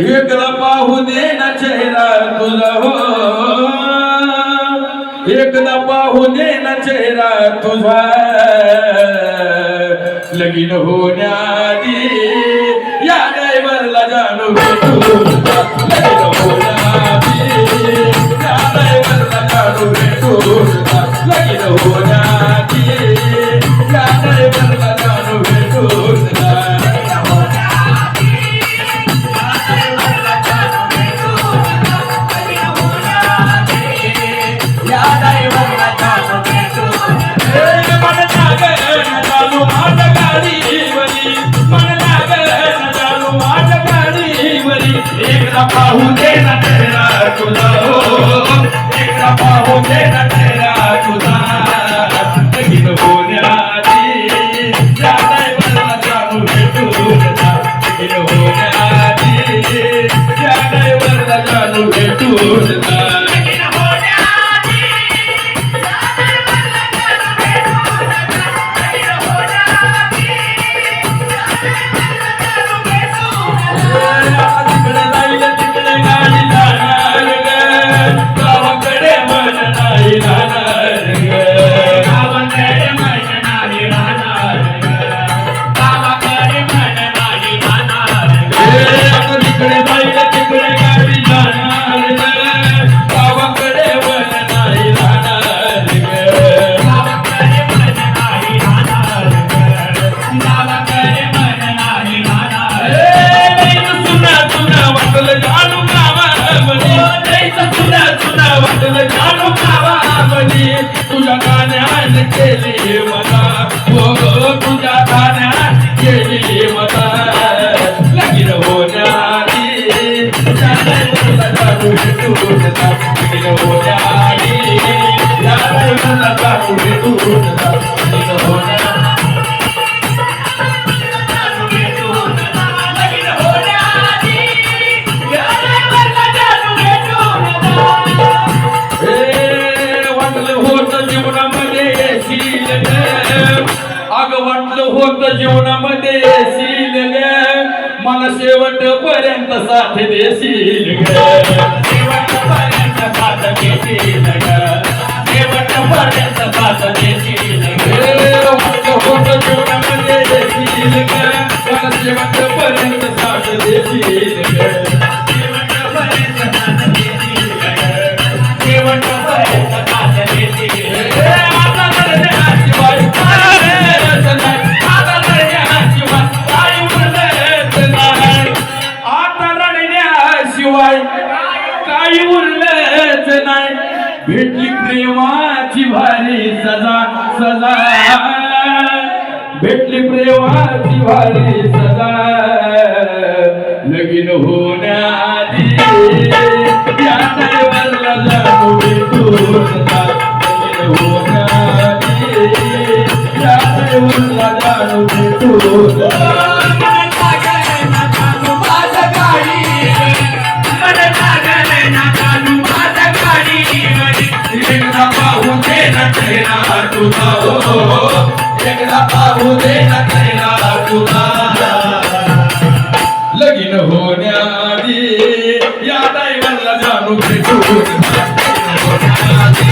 एकदा पाहू दे ना चेहरा तुझा हो, एकदा पाहू दे ना चेहरा तुझा, लगीन होण्याआधी या ड्रायव्हरला जाणू भेटू, लगीन होण्याआधी या ड्रायव्हरला जाणू भेटू, लगीन होण्याआधी या ड्रायव्हरला जाणू भेटू. एकदा पाहू दे ना चेहरा तुझा हो, एकदा पाहू दे ना चेहरा तुझा, लगीन होण्याआधी या ड्रायव्हरला जाणू भेटू, लगीन होण्याआधी या ड्रायव्हरला जाणू भेटू. तुझ्या गाण्यात केली मला, हो तुझ्या गाण्यात केली मला, लगीन होण्याआधी या ड्रायव्हरला जाणू भेटू, लगीन होण्याआधी या ड्रायव्हरला जाणू भेटू, लगीन अग वाटलं होतं जीवनामध्ये येशील ग, मला शेवटपर्यंत साथ देशील ग, शेवटपर्यंत साथ देशील ग, शेवटपर्यंत साथ देशील ग, वाटलं होतं जीवनामध्ये येशील ग, मला शेवटपर्यंत साथ देशील ग, शेवटपर्यंत साथ देशील ग, शेवटपर्यंत साथ देशील ग. काही उरलंच नाही, भेटली प्रेमाची भारी सजा, सजा भेटली प्रेमाची भारी सजा, लगीन होण्याआधी या ड्रायव्हरला जाणू भेटू, लगीन होण्याआधी या ड्रायव्हरला जाणू भेटू. एकदा पाहू दे ना चेहरा तुझा हो, एकदा पाहू दे ना चेहरा तुझा, लगीन होण्याआधी या ड्रायव्हरला जाणू भेटू, लगीन होण्याआधी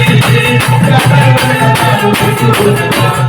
या ड्रायव्हरला जाणू भेटू.